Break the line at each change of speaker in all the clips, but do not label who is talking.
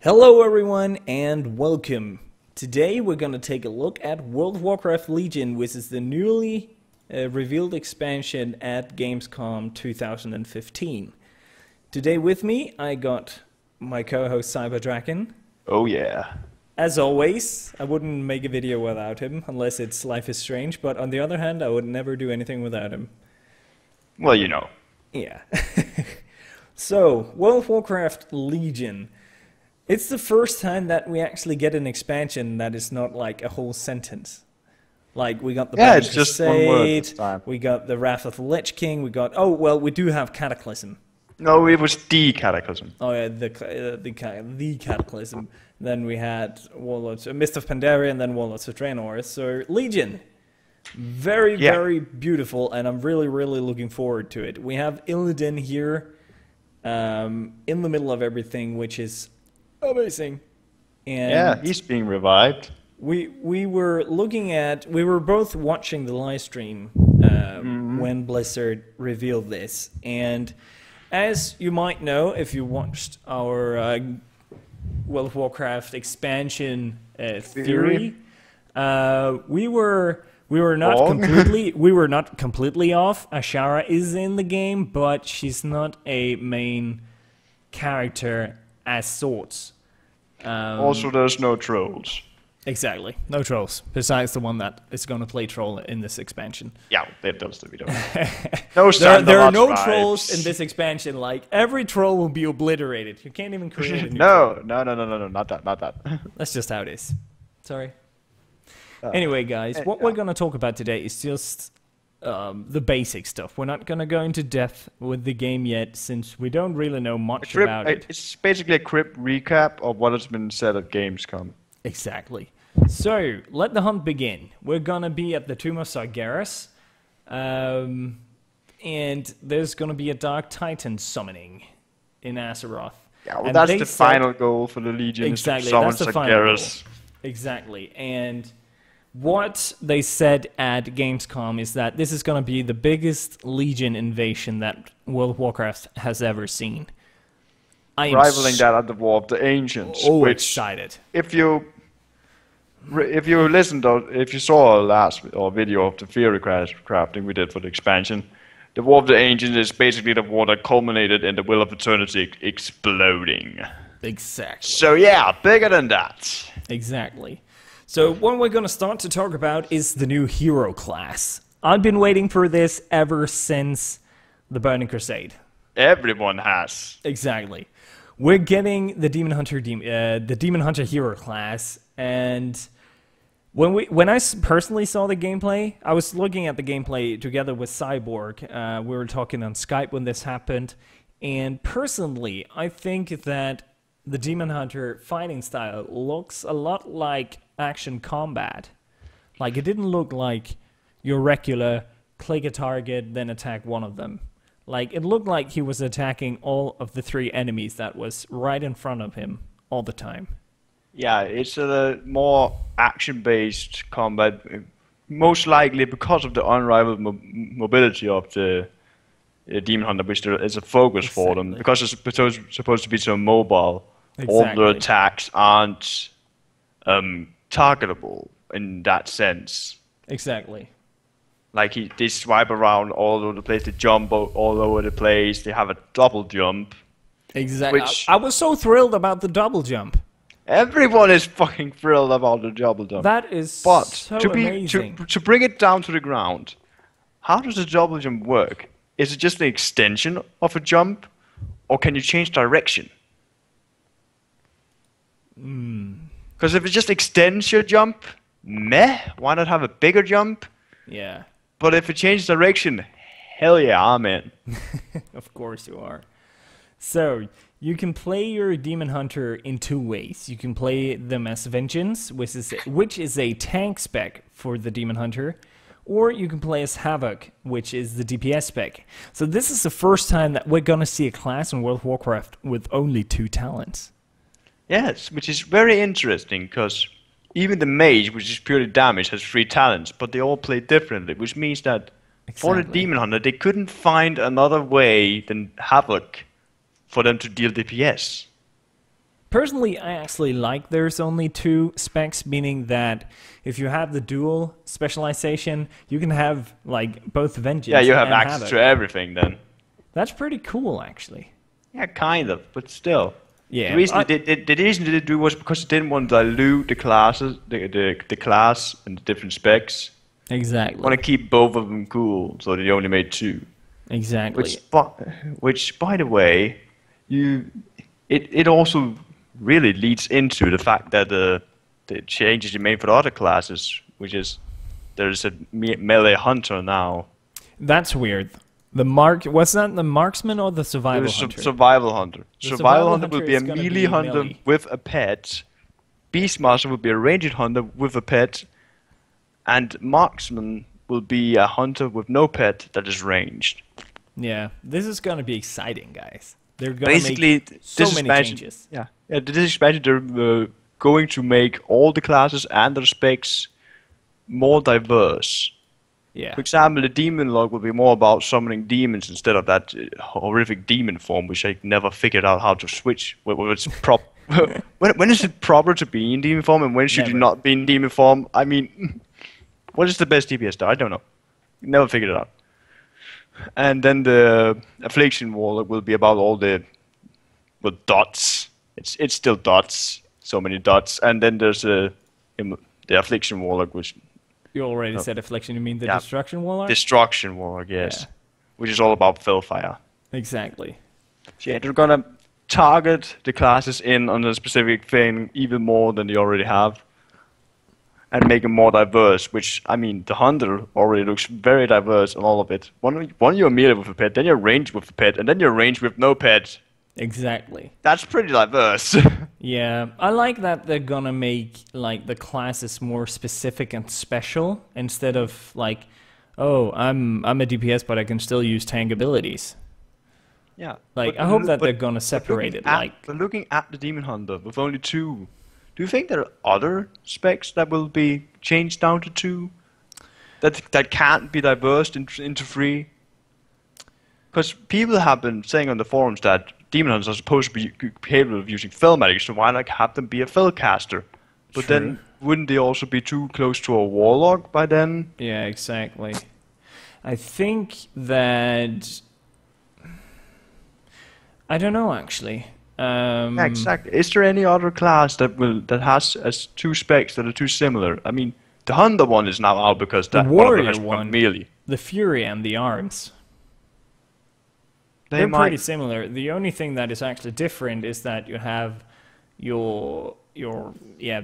Hello everyone and welcome. Today we're going to take a look at World of Warcraft Legion, which is the newly revealed expansion at Gamescom 2015. Today with me I got my co-host Cyberdraken.
Oh yeah.
As always, I wouldn't make a video without him unless it's Life is Strange, but on the other hand I would never do anything without him.
Well, you know.
Yeah. So, World of Warcraft Legion. It's the first time that we actually get an expansion that is not like a whole sentence. Like, we got the
Yeah, it's just one word this time.
We got the Wrath of the Lich King, we got... Oh, well, we do have Cataclysm.
No, it was the Cataclysm.
Oh, yeah, the Cataclysm. Then we had Warlords, Mist of Pandaria, and then Warlords of Draenor. So, Legion. Very beautiful, and I'm really looking forward to it. We have Illidan here in the middle of everything, which is amazing. And
yeah, he's being revived.
We were both watching the live stream when Blizzard revealed this, and as you might know if you watched our World of Warcraft expansion theory, we were not completely off. Ashara is in the game, but she's not a main character as sorts.
Also, there's no trolls.
Exactly, no trolls. Besides the one that is going to play troll in this expansion.
Yeah, those to be done.
There are no trolls in this expansion. Like, every troll will be obliterated. You can't even create a new troll.
No, not that.
That's just how it is. Sorry. Anyway, guys, what we're going to talk about today is just the basic stuff. We're not going to go into depth with the game yet, since we don't really know much about it.
It's basically a quick recap of what has been said at Gamescom.
Exactly. So, let the hunt begin. We're going to be at the Tomb of Sargeras, and there's going to be a Dark Titan summoning in Azeroth.
Yeah, well, that's the final goal for the Legion.
Exactly,
that's the final goal.
Exactly, and what they said at Gamescom is that this is going to be the biggest Legion invasion that World of Warcraft has ever seen.
Rivaling that at the War of the Ancients.
Oh, excited!
If you listened, or if you saw our last video of the theory crafting we did for the expansion, the War of the Ancients is basically the war that culminated in the Will of Eternity exploding.
Exactly.
So yeah, bigger than that.
Exactly. So what we're going to start to talk about is the new hero class. I've been waiting for this ever since the Burning Crusade.
Everyone has.
Exactly. We're getting the Demon Hunter hero class, and when I personally saw the gameplay, I was looking at the gameplay together with Cyborg. We were talking on Skype when this happened, and personally, I think that the Demon Hunter fighting style looks a lot like action combat. Like, it didn't look like your regular click a target, then attack one of them. Like, it looked like he was attacking all of the three enemies that was right in front of him all the time.
Yeah, it's a more action-based combat, most likely because of the unrivaled mobility of the Demon Hunter, which is a focus for them, because it's supposed to be so mobile. All their attacks aren't targetable in that sense.
Exactly.
Like, they swipe around all over the place, they jump all over the place, they have a double jump.
Exactly. I was so thrilled about the double jump.
Everyone is fucking thrilled about the double jump.
That is so amazing.
To bring it down to the ground, how does the double jump work? Is it just an extension of a jump, or can you change direction? Because if it just extends your jump, meh, why not have a bigger jump?
Yeah.
But if it changes direction, hell yeah, I'm in.
Of course you are. So, you can play your Demon Hunter in two ways. You can play them as Vengeance, which is a tank spec for the Demon Hunter, or you can play as Havoc, which is the DPS spec. So this is the first time that we're going to see a class in World of Warcraft with only two talents.
Yes, which is very interesting, because even the mage, which is purely damage, has 3 talents, but they all play differently, which means that for the Demon Hunter, they couldn't find another way than Havoc for them to deal DPS.
Personally, I actually like there's only 2 specs, meaning that if you have the dual specialization, you can have like both Vengeance
Yeah, you have
and
access
Havoc.
to everything then.
That's pretty cool, actually.
Yeah, kind of, but still.
Yeah,
The reason the reason they did do was because they didn't want to dilute the classes, the class and the different specs.
exactly.
Want to keep both of them cool, so they only made 2.
Exactly.
Which, by the way, it also really leads into the fact that the changes you made for the other classes, which is there's a melee hunter now.
That's weird. Was that the marksman or the survival hunter?
Survival hunter.
The
Survival hunter will
hunter
be a
is gonna
melee
be
hunter
melee.
with a pet. Beastmaster will be a ranged hunter with a pet, and marksman will be a hunter with no pet that is ranged.
Yeah, this is gonna be exciting, guys. They're gonna
Basically,
make so
this
many
expansion,
changes.
yeah, this expansion they're going to make all the classes and their specs more diverse.
Yeah,
For example, the demon log will be more about summoning demons instead of that horrific demon form, which I never figured out how to switch. When is it proper to be in demon form, and when should you
Never.
not be in demon form? I mean, what is the best DPS star? I don't know. Never figured it out. And then the affliction wall will be about all the dots. It's still dots. So many dots. And then there's the affliction warlock, which
you already said affliction. You mean the
Yeah.
destruction warlock?
destruction warlock, yes,
Yeah.
which is all about Fellfire.
Exactly.
So yeah, they're gonna target the classes in on a specific thing even more than they already have, and make them more diverse. Which I mean, the hunter already looks very diverse in all of it. One you're melee with a pet, then you're ranged with a pet, and then you're ranged with no pet.
Exactly.
That's pretty diverse.
Yeah, I like that they're gonna make like the classes more specific and special instead of like, oh, I'm a DPS, but I can still use tank abilities.
Yeah.
Like,
but
I hope
loo-
that
but-
they're gonna
but
separate
looking
it. Like,
but looking at the demon hunter with only 2, do you think there are other specs that will be changed down to 2 that can't be diversed into 3? Because people have been saying on the forums that demon hunters are supposed to be capable of using fell magic, so why not have them be a fell caster? But
True.
then wouldn't they also be too close to a warlock by then?
yeah, exactly. I think that I don't know actually.
Yeah, exactly. Is there any other class that has as 2 specs that are too similar? I mean, the hunter one is now out because
The
that one of them
warrior
has become
one,
melee.
the fury and the arms.
They
They're
might.
pretty similar. The only thing that is actually different is that you have your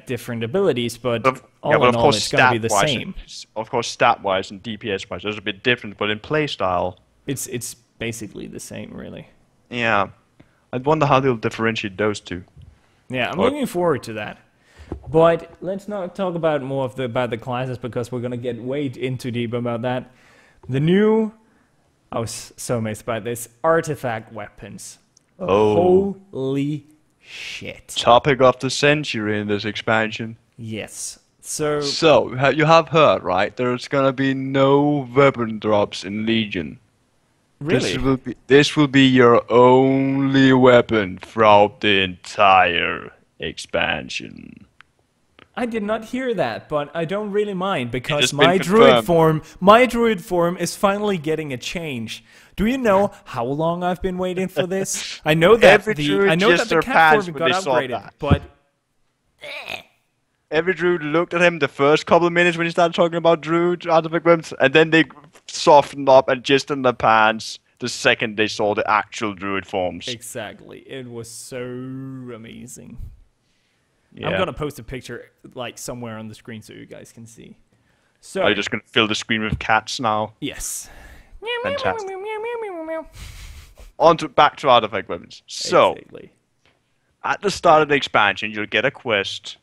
different abilities, but all
but
in
of
all,
course,
it's gonna be the
stat-wise,
same.
of course, stat-wise and DPS-wise, there's a bit different, but in playstyle,
It's basically the same, really.
yeah. I wonder how they'll differentiate those 2.
Yeah, I'm
Or-
looking forward to that. But let's not talk about more of about the classes because we're gonna get way into deep about that. The new, I was so amazed by this, artifact weapons.
Oh,
Holy shit!
topic of the century in this expansion.
Yes. So
So, you have heard, right? There's gonna be no weapon drops in Legion.
really,
This will be your only weapon throughout the entire expansion.
I did not hear that, but I don't really mind because
has been
my druid form is finally getting a change. Do you know how long I've been waiting for this? I know that
Every druid
I know
just
that the
their
cat
pants
form
when
got
they saw
upgraded,
that.
but
Every druid looked at him the first couple of minutes when he started talking about druid artifact weapons, and then they softened up and just in their pants the second they saw the actual druid forms.
exactly, it was so amazing.
Yeah.
I'm gonna post a picture like somewhere on the screen so you guys can see. So
Are you just gonna fill the screen with cats now?
yes.
Fantastic. Back to artifact weapons. So,
Exactly.
at the start of the expansion, you'll get a quest,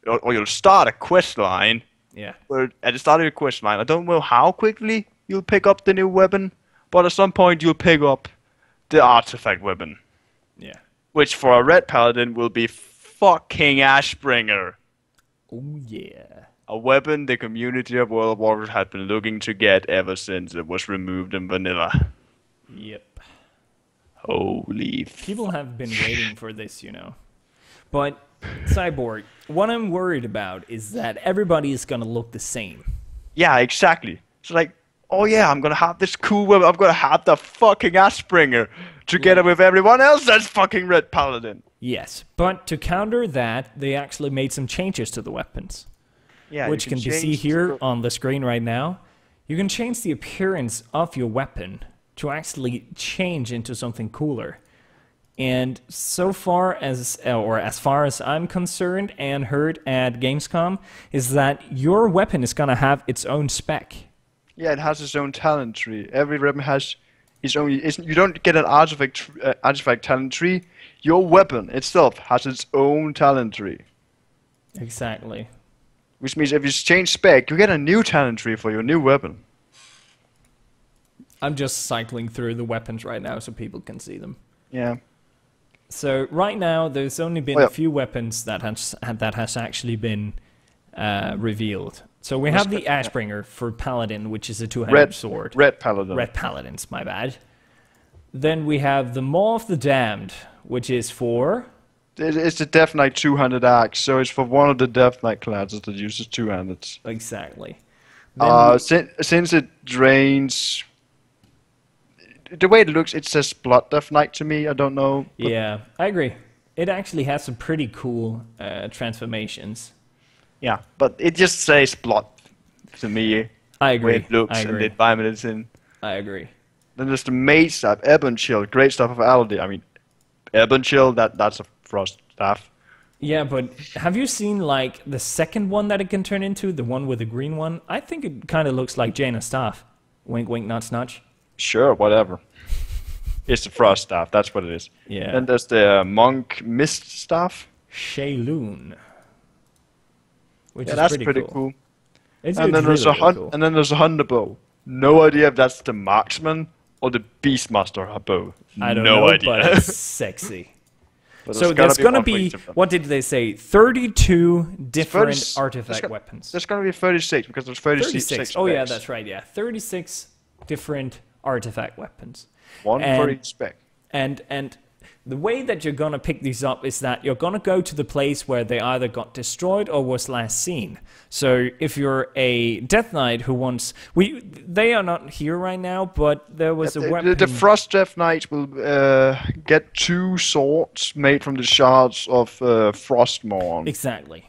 or you'll start a quest line.
Yeah.
Where at the start of your quest line, I don't know how quickly you'll pick up the new weapon, but at some point you'll pick up the artifact weapon,
Yeah.
which for a red paladin will be fucking Ashbringer,
Oh yeah.
a weapon the community of World of Warcraft had been looking to get ever since it was removed in vanilla.
Yep.
Holy
People have been waiting for this, you know. But Cyborg, what I'm worried about is that everybody is gonna look the same.
Yeah, exactly. It's like, oh yeah, I'm gonna have this cool weapon. I'm gonna have the fucking Ashbringer together with everyone else that's fucking Red Paladin.
Yes, but to counter that, they actually made some changes to the weapons,
Yeah,
which can be seen here on the screen right now. You can change the appearance of your weapon to actually change into something cooler. And so far as far as I'm concerned and heard at Gamescom, is that your weapon is gonna have its own spec.
Yeah, it has its own talent tree. Every weapon has its own. You don't get an artifact talent tree. Your weapon itself has its own talent tree.
Exactly.
Which means if you change spec, you get a new talent tree for your new weapon.
I'm just cycling through the weapons right now so people can see them.
Yeah.
So right now, there's only been a few weapons that has actually been revealed. So we have the Ashbringer for Paladin, which is a two-handed sword.
Red Paladin.
Red Paladins, my bad. Then we have the Maw of the Damned, which is for...
It's the Death Knight two-handed axe, so it's for one of the Death Knight classes that uses two-handed.
Exactly.
Since it drains... The way it looks, it says Blood Death Knight to me, I don't know.
Yeah, I agree. It actually has some pretty cool transformations.
Yeah, but it just says Blood to me.
I agree.
The way it looks and the environment it's in.
I agree.
Then there's the Mage Staff, Ebon Chill, great stuff of Aldi. I mean, Ebon Chill, that's a frost staff.
Yeah, but have you seen like the second one that it can turn into, the one with the green one? I think it kind of looks like Jaina's staff. Wink, wink, nudge, nudge.
Sure, whatever. It's the frost staff, that's what it is.
Yeah.
Then there's the Monk Mist Staff.
Shayloon. Which is
that's
pretty
cool.
And
then there's and then there's a Hunter Bow. No idea if that's the Marksman or the Beastmaster bow.
I don't know, but it's sexy.
But
so there's gonna be, what did they say? 32 different artifact weapons.
There's gonna be 36 because there's 36.
Oh yeah, that's right. Yeah, 36 different artifact weapons.
One for each spec.
And the way that you're gonna pick these up is that you're gonna go to the place where they either got destroyed or was last seen. So if you're a Death Knight who wants, they are not here right now, but there was a weapon.
The Frost Death Knight will get 2 swords made from the shards of Frostmourne.
Exactly.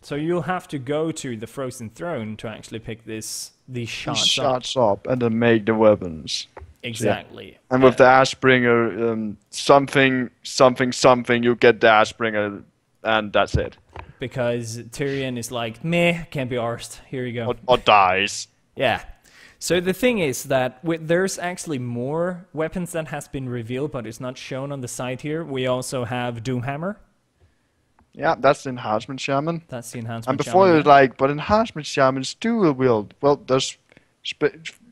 So you'll have to go to the Frozen Throne to actually pick these shards
up and then make the weapons.
Exactly.
So, yeah. And with the Ashbringer, something, you get the Ashbringer, and that's it.
Because Tyrion is like, meh, can't be arsed. Here you go.
Or dies.
Yeah. So the thing is that there's actually more weapons that has been revealed, but it's not shown on the side here. We also have Doomhammer.
Yeah, that's the Enhancement Shaman.
That's the Enhancement
Shaman. And before it was like, but Enhancement Shaman's dual wield. Well, there's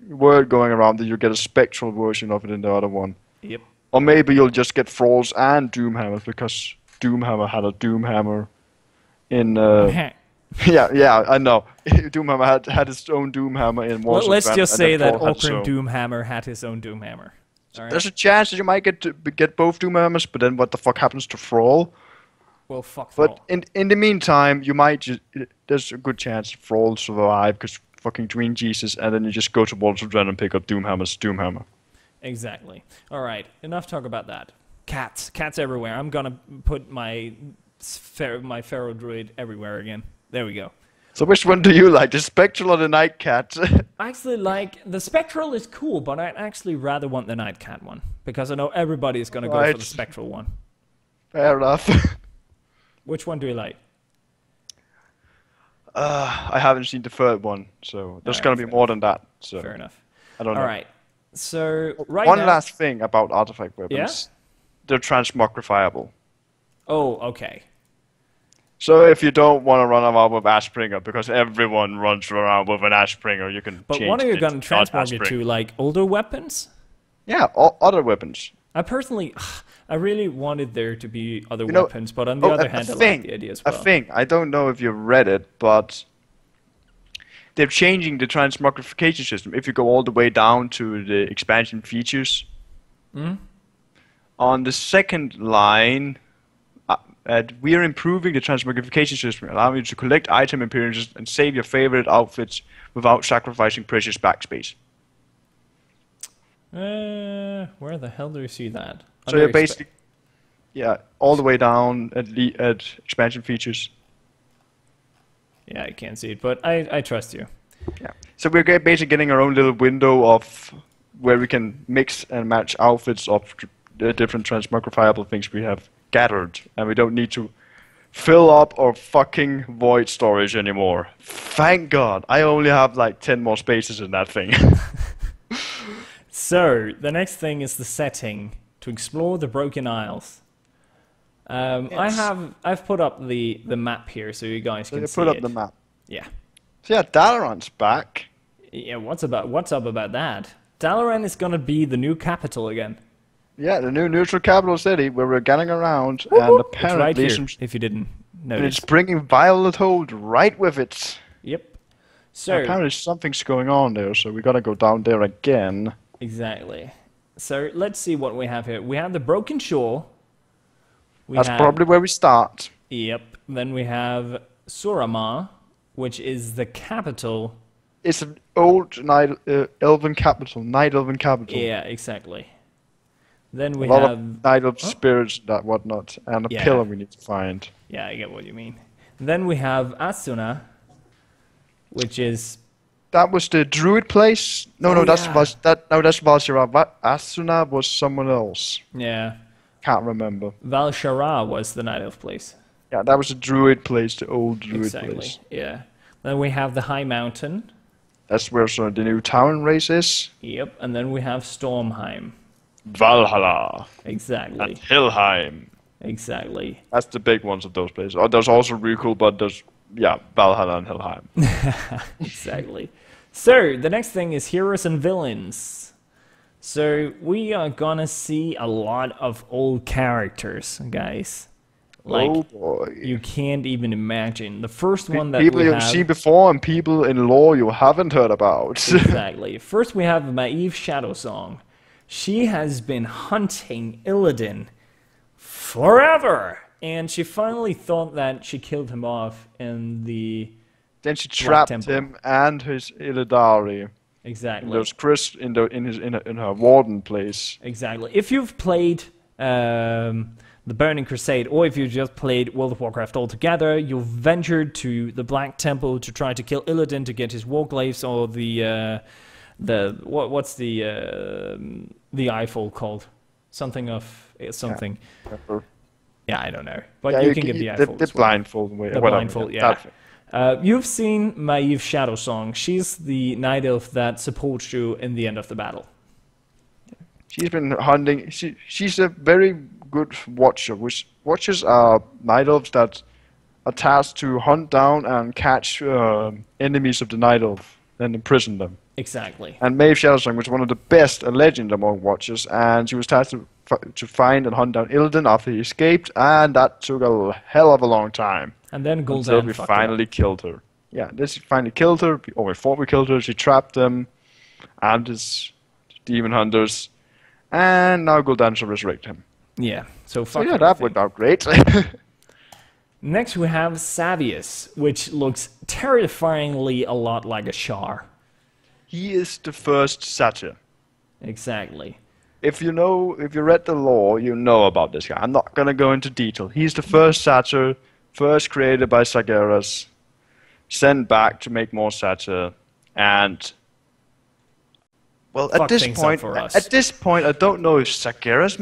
word going around that you get a spectral version of it in the other one.
Yep.
Or maybe you'll just get Thralls and Doomhammer because Doomhammer had a Doomhammer in... yeah, I know. Doomhammer had his own Doomhammer in Warcraft.
Well, let's just say that Oakland Doomhammer had his own Doomhammer.
Right. There's a chance that you might get both Doomhammers, but then what the fuck happens to Thrall?
Well, fuck Thrall.
But in the meantime, you might there's a good chance Thrall survive because fucking Dream Jesus, and then you just go to Walls of Dread and pick up Doomhammer's Doomhammer.
Exactly. All right, enough talk about that. Cats everywhere. I'm gonna put my Pharaoh Druid everywhere again. There we go.
So which one do you like, the Spectral or the Night Cat?
I actually like the Spectral is cool, but I'd actually rather want the Night Cat one because I know everybody is gonna go for the Spectral one.
Fair enough.
Which one do you like?
I haven't seen the third one, so there's gonna be more than that. So
fair enough.
I don't know.
All right. So
one last thing about artifact weapons.
Yeah?
They're transmogrifiable.
Oh, okay.
So if you don't want to run around with Ashbringer, because everyone runs around with an Ashbringer, you can change it.
But what are you going to transmog it to? Like older weapons?
Yeah, other weapons.
I really wanted there to be other weapons, but on the other hand, I like the idea as well.
I don't know if you read it, but they're changing the transmogrification system. If you go all the way down to the expansion features, on the second line, we are improving the transmogrification system, allowing you to collect item appearances and save your favorite outfits without sacrificing precious backspace.
Where the hell do you see that?
So you're basically, yeah, all the way down at expansion features.
Yeah, I can't see it, but I trust you.
Yeah. So we're basically getting our own little window of where we can mix and match outfits of the different transmogrifiable things we have gathered, and we don't need to fill up our fucking void storage anymore. Thank God. I only have like 10 more spaces in that thing.
So the next thing is the setting to explore the Broken Isles.
Yes.
I've put up the map here so you guys can see
Put up
it.
the map.
Yeah.
So yeah, Dalaran's back.
Yeah, what's up about that? Dalaran is gonna be the new capital again.
Yeah, the new neutral capital city where we're getting around,
Woo-hoo!
and
It's right
apparently
here, if you didn't
and
notice.
it's bringing Violet Hold right with it.
Yep. So
Apparently something's going on there, so we gotta go down there again.
exactly. So let's see what we have here. We have the Broken Shore.
That's probably where we start.
Yep. Then we have Suramar, which is the capital.
It's an old elven capital, night elven capital.
Yeah, exactly. Then we
a lot
have.
of night elf spirits, that whatnot, and a
Yeah.
pillar we need to find.
Yeah, I get what you mean. Then we have Asuna, which is.
That was the druid place. No,
Oh,
that's
yeah.
that's Valshira. Asuna was someone else.
Yeah.
Can't remember.
Valshara was the Night Elf place.
Yeah, that was the druid place, the old druid
Exactly.
place.
Yeah. Then we have the High Mountain.
That's where the new town race is.
Yep. And then we have Stormheim.
Valhalla
Exactly.
and Helheim.
Exactly.
That's the big ones of those places. Oh, there's also Rukul, but there's Valhalla and Helheim.
Exactly. So the next thing is heroes and villains. So we are gonna see a lot of old characters, guys. Like
oh boy.
you can't even imagine. The first one that
People
we
you've
have.
seen before and people in lore you haven't heard about.
Exactly. First we have Maeve Shadowsong. She has been hunting Illidan forever, and she finally thought that she killed him off in the.
Then she trapped
Temple.
him and his Illidari.
Exactly.
There's Chris in her warden place.
Exactly. If you've played the Burning Crusade, or if you just played World of Warcraft altogether, you've ventured to the Black Temple to try to kill Illidan to get his warglaives, or what's the Eiffel called? Something of something. Yeah, I don't know, but
Yeah,
you can get the Eiffel.
The
as well.
blindfold.
The
whatever,
blindfold, yeah.
that thing.
You've seen Maeve Shadowsong. She's the night elf that supports you in the end of the battle.
She's been hunting. She's a very good watcher. Which watchers are night elves that are tasked to hunt down and catch enemies of the night elf and imprison them.
Exactly.
And Maeve Shadowsong was one of the best, a legend among watchers, and she was tasked to find and hunt down Illidan after he escaped, and that took a hell of a long time.
And then
Until
Gul'dan
we
fucked her
finally
up.
killed her. Yeah, this finally killed her, or we thought we killed her. She trapped them and his demon hunters, and now Gul'dan shall resurrect him.
Yeah. So
So
fuck
yeah, that
everything.
worked out great.
Next we have Savius, which looks terrifyingly a lot like a Shar.
He is the first satyr.
Exactly.
If you read the lore, you know about this guy. I'm not gonna go into detail. He's the first satyr, first created by Sargeras, sent back to make more satyr, and well,
Fuck things up for us.
at this point, I don't know if Sargeras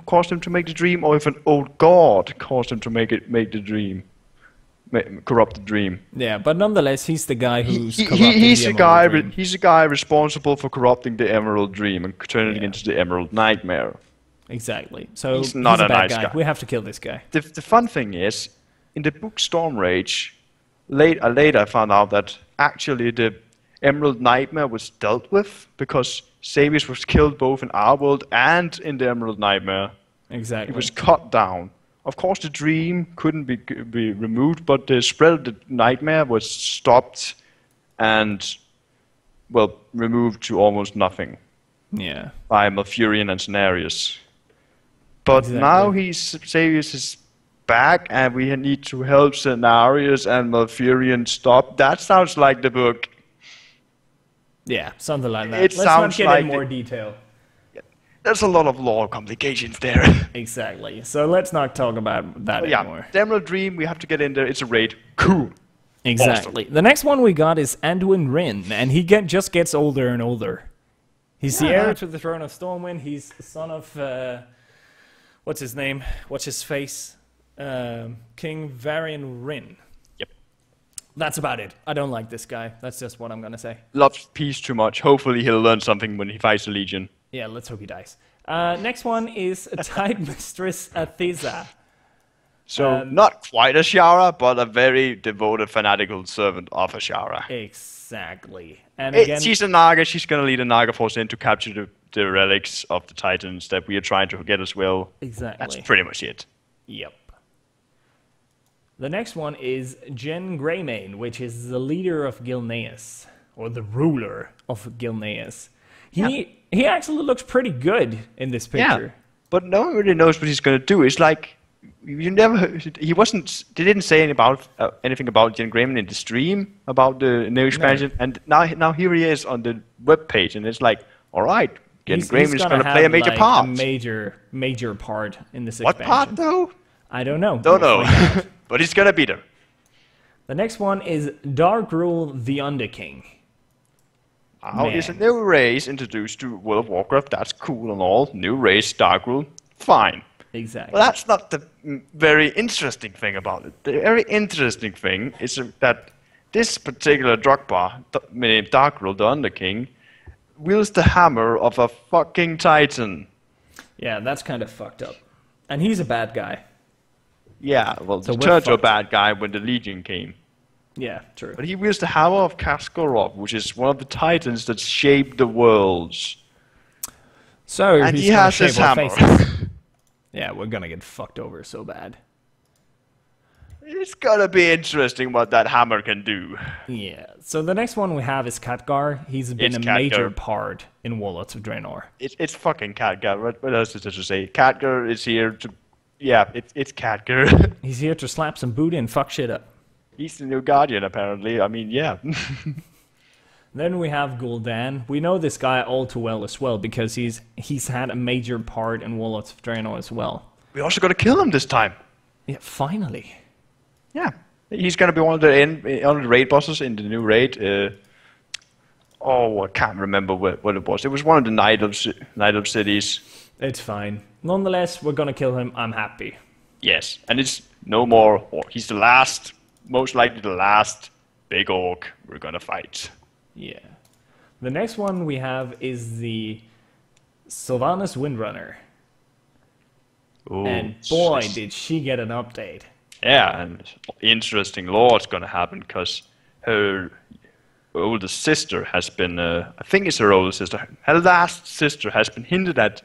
caused him to make the dream, or if an old god caused him to make the dream, corrupt the dream.
Yeah, but nonetheless, he's the guy who's corrupting
He's
the
the guy.
Emerald Dream.
He's the guy responsible for corrupting the Emerald Dream and turning it into the Emerald Nightmare.
Exactly. So
He's not
a
a
bad
nice guy.
We have to kill this guy.
The fun thing is, in the book Storm Rage, later I found out that actually the Emerald Nightmare was dealt with because Savius was killed both in our world and in the Emerald Nightmare.
Exactly.
It was cut down. Of course, the dream couldn't be removed, but the spread of the nightmare was stopped and, well, removed to almost nothing
Yeah.
by Malfurion and Cenarius. But
Exactly.
now Savius is back, and we need to help Cenarius and Malfurion stop. That sounds like the book.
Yeah, something like that.
It
Let's
sounds
not get
like
in more detail.
There's a lot of lore complications there.
Exactly. So let's not talk about that anymore.
The Emerald Dream, we have to get in there. It's a raid. Cool.
Exactly. Awesome. The next one we got is Anduin Rin, and he just gets older and older. He's the heir to the throne of Stormwind. He's the son of what's his name? What's his face? King Varian Rin.
Yep.
That's about it. I don't like this guy. That's just what I'm gonna say.
Loves peace too much. Hopefully he'll learn something when he fights the Legion.
Yeah, let's hope he dies. Next one is Tide Mistress Athesa.
So, not quite a Shara, but a very devoted, fanatical servant of a Shara.
Exactly. And again,
she's a Naga. She's going to lead a Naga force in to capture the relics of the Titans that we are trying to get as well.
Exactly.
That's pretty much it.
Yep. The next one is Jen Greymane, which is the leader of Gilneas, or the ruler of Gilneas. He actually looks pretty good in this picture.
Yeah, but no one really knows what he's going to do. It's like you never. They didn't say anything about Jen Greymane in the stream about the new expansion, and now here he is on the webpage, and it's like, all right, Jen Greymane is going to play a major part.
A major part in this
what
expansion.
What part though?
I don't know.
Don't know, but he's going to be there.
The next one is Darkrul the Underking.
It's a new race introduced to World of Warcraft. That's cool and all. New race, Darkrul, fine.
Exactly.
Well, that's not the very interesting thing about it. The very interesting thing is that this particular Drogba, named Darkrul, the Underking, wields the hammer of a fucking Titan.
Yeah, that's kind of fucked up. And he's a bad guy.
Yeah, well, he turned to a bad guy when the Legion came.
Yeah, true.
But he wields the hammer of Kaskarov, which is one of the Titans that shaped the worlds.
So
and he has his hammer.
Yeah, we're gonna get fucked over so bad.
It's gonna be interesting what that hammer can do.
Yeah. So the next one we have is Khadgar. He's been a major part in Warlords of Draenor.
It's fucking Khadgar. What else is there to say? Khadgar is here to... Yeah, it's Khadgar.
He's here to slap some booty and fuck shit up.
He's the new Guardian, apparently. I mean, yeah.
Then we have Gul'dan. We know this guy all too well as well, because he's had a major part in Warlords of Draenor as well.
We also got to kill him this time.
Yeah, finally.
Yeah. He's going to be one of the raid bosses in the new raid. I can't remember what it was. It was one of the Night Elf cities.
It's fine. Nonetheless, we're going to kill him. I'm happy.
Yes, and it's no more. He's the last... Most likely the last big orc we're gonna fight.
Yeah. The next one we have is the Sylvanas Windrunner. Ooh, and boy, did she get an update.
Yeah, and interesting lore is gonna happen because her older sister has been, I think it's her older sister, her last sister has been hinted at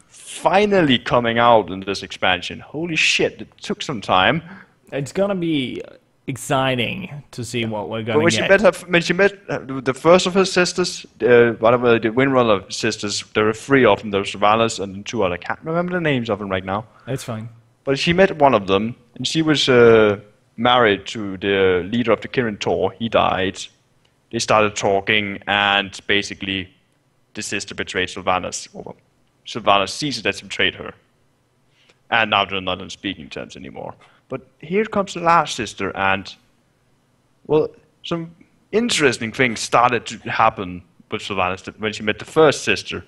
finally coming out in this expansion. Holy shit, it took some time.
It's gonna be exciting to see what we're gonna
get. When she met the first of her sisters, whatever the Windrunner sisters, there were 3 of them. There was Sylvanas and 2 other. I can't remember the names of them right now.
It's fine.
But she met one of them, and she was married to the leader of the Kirin Tor. He died. They started talking, and basically, the sister betrayed Sylvanas. Sylvanas sees that she betrayed her, and now they're not on speaking terms anymore. But here comes the last sister, and, well, some interesting things started to happen with Sylvanas when she met the first sister.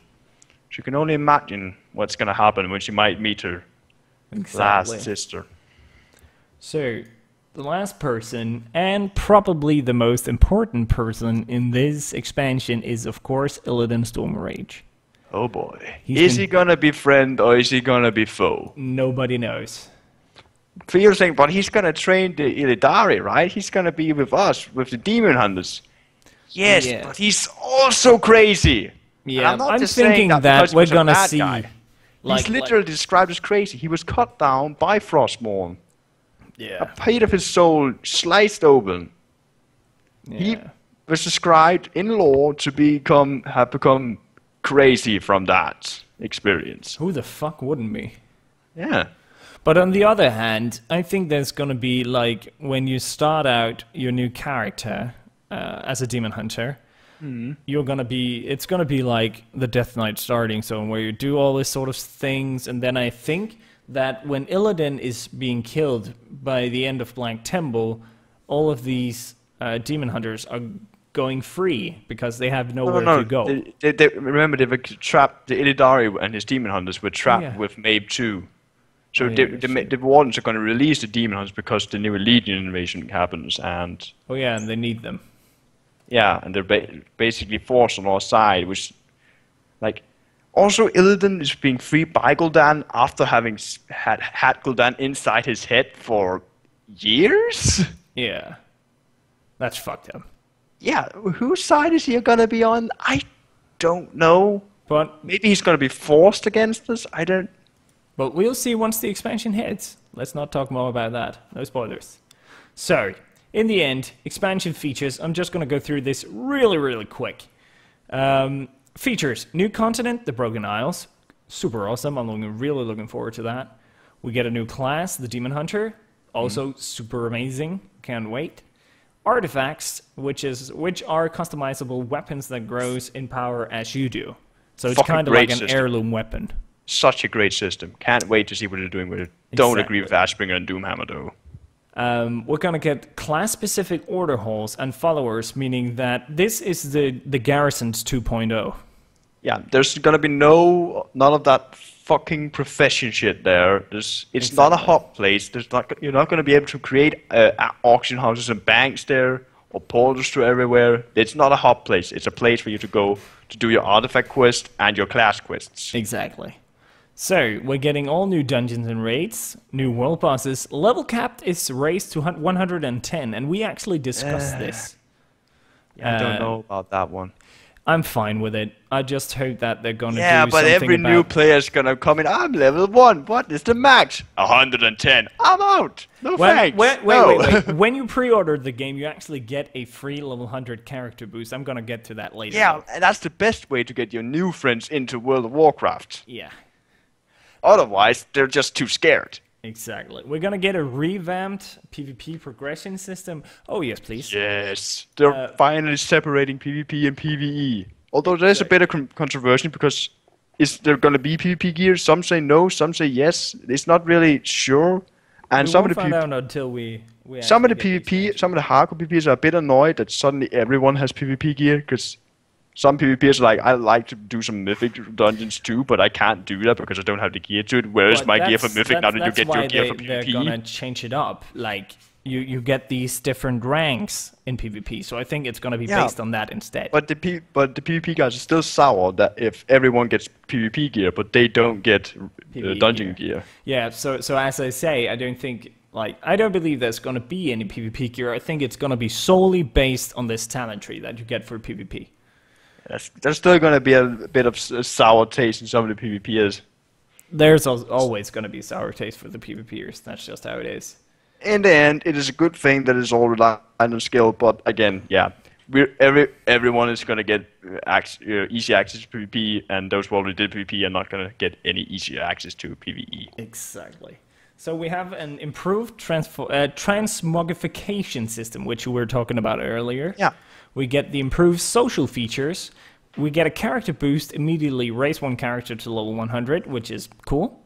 She can only imagine what's going to happen when she might meet her last sister.
So, the last person, and probably the most important person in this expansion, is, of course, Illidan Stormrage.
Oh boy. Is he going to be friend, or is he going to be foe?
Nobody knows.
You're saying, but he's going to train the Illidari, right? He's going to be with us, with the Demon Hunters. Yes, but he's also crazy.
Yeah, I'm thinking that we're going to see...
He's literally described as crazy. He was cut down by Frostmourne.
Yeah.
A part of his soul sliced open. Yeah. He was described in lore to have become crazy from that experience.
Who the fuck wouldn't be?
Yeah.
But on the other hand, I think there's going to be, like, when you start out your new character as a demon hunter, it's going to be like the Death Knight starting zone, where you do all this sort of things, and then I think that when Illidan is being killed by the end of Black Temple, all of these demon hunters are going free because they have nowhere to go.
Remember, they were trapped. The Illidari and his demon hunters were trapped with Mabe 2. So the Wardens are going to release the demon hunters because the new Legion invasion happens, and
and they need them.
Yeah, and they're basically forced on our side, which, like, also Illidan is being freed by Gul'dan after having had Gul'dan inside his head for years.
Yeah, that's fucked up.
Yeah, whose side is he gonna be on? I don't know.
But
maybe he's gonna be forced against us. I don't.
But we'll see once the expansion hits. Let's not talk more about that. No spoilers. So, in the end, expansion features. I'm just gonna go through this really, really quick. Features: new continent, the Broken Isles. Super awesome. I'm really looking forward to that. We get a new class, the Demon Hunter. Also super amazing. Can't wait. Artifacts, which are customizable weapons that grows in power as you do. So it's kind of like an heirloom weapon.
Such a great system. Can't wait to see what they're doing with it. Don't agree with Ashbringer and Doomhammer though.
We're gonna get class-specific order halls and followers, meaning that this is the Garrisons 2.0.
Yeah, there's gonna be none of that fucking profession shit there. It's not a hot place. You're not gonna be able to create auction houses and banks there or portals to everywhere. It's not a hot place. It's a place for you to go to do your artifact quest and your class quests.
Exactly. So, we're getting all new dungeons and raids, new world bosses. Level cap is raised to 110, and we actually discussed this.
Yeah, I don't know about that one.
I'm fine with it. I just hope that they're gonna do something
Yeah, but every new player's gonna come in. I'm level 1. What is the max? 110. I'm out. No thanks.
Wait. When you pre-order the game, you actually get a free level 100 character boost. I'm gonna get to that later.
Yeah, and that's the best way to get your new friends into World of Warcraft.
Yeah.
Otherwise, they're just too scared.
Exactly. We're gonna get a revamped PvP progression system. Oh yes, please.
Yes, they're finally separating PvP and PvE. Although there's a bit of controversy because is there gonna be PvP gear? Some say no, some say yes. It's not really sure. And some of the
find out until we
some of the PvP, some of the hardcore PvPs are a bit annoyed that suddenly everyone has PvP gear because some PvPers are like, I like to do some Mythic dungeons too, but I can't do that because I don't have the gear to it. Where is my gear for Mythic now that you get your gear for PvP?
They're gonna change it up. Like, you get these different ranks in PvP, so I think it's gonna be based on that instead.
But the PvP guys are still sour that if everyone gets PvP gear, but they don't get dungeon gear.
Yeah, so as I say, I don't believe there's gonna be any PvP gear. I think it's gonna be solely based on this talent tree that you get for PvP.
There's still going to be a bit of sour taste in some of the PvPers.
There's always going to be sour taste for the PvPers. That's just how it is.
In the end, it is a good thing that it's all reliant on skill. But again, yeah, everyone is going to get easy access to PvP, and those who already did PvP are not going to get any easier access to PvE.
Exactly. So we have an improved transmogrification system, which we were talking about earlier.
Yeah.
We get the improved social features. We get a character boost, immediately raise one character to level 100, which is cool.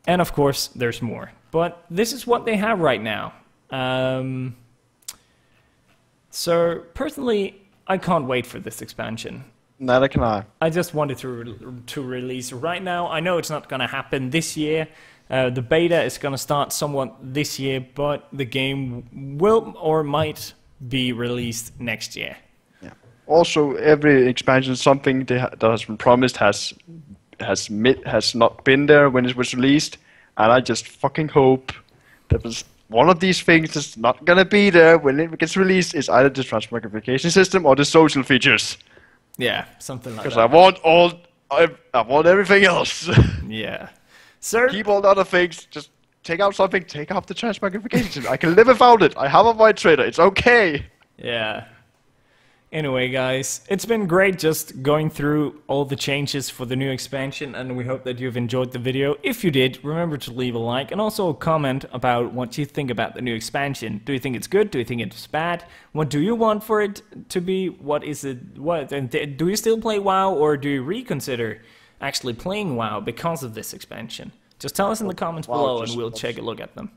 And of course, there's more. But this is what they have right now. So personally, I can't wait for this expansion.
Neither can I.
I just wanted to release right now. I know it's not going to happen this year. The beta is going to start somewhat this year, but the game will or might be released next year.
Yeah. Also, every expansion, something that has been promised has not been there when it was released, and I just fucking hope that one of these things that's not gonna be there when it gets released is either the transmogrification system or the social features.
Yeah, something like that.
Because I want everything else.
Yeah. So
keep all the other things. Just take out something. Take out the transmogrification system. I can live without it. I have a white trader. It's okay.
Yeah. Anyway, guys, it's been great just going through all the changes for the new expansion, and we hope that you've enjoyed the video. If you did, remember to leave a like and also a comment about what you think about the new expansion. Do you think it's good? Do you think it's bad? What do you want for it to be? What is it? And do you still play WoW, or do you reconsider actually playing WoW because of this expansion? Just tell us in the comments below, and we'll take a look at them.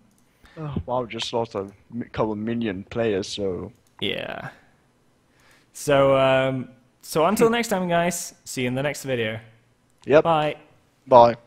WoW just lost a couple million players, so...
Yeah. So until next time, guys. See you in the next video.
Yep.
Bye.
Bye.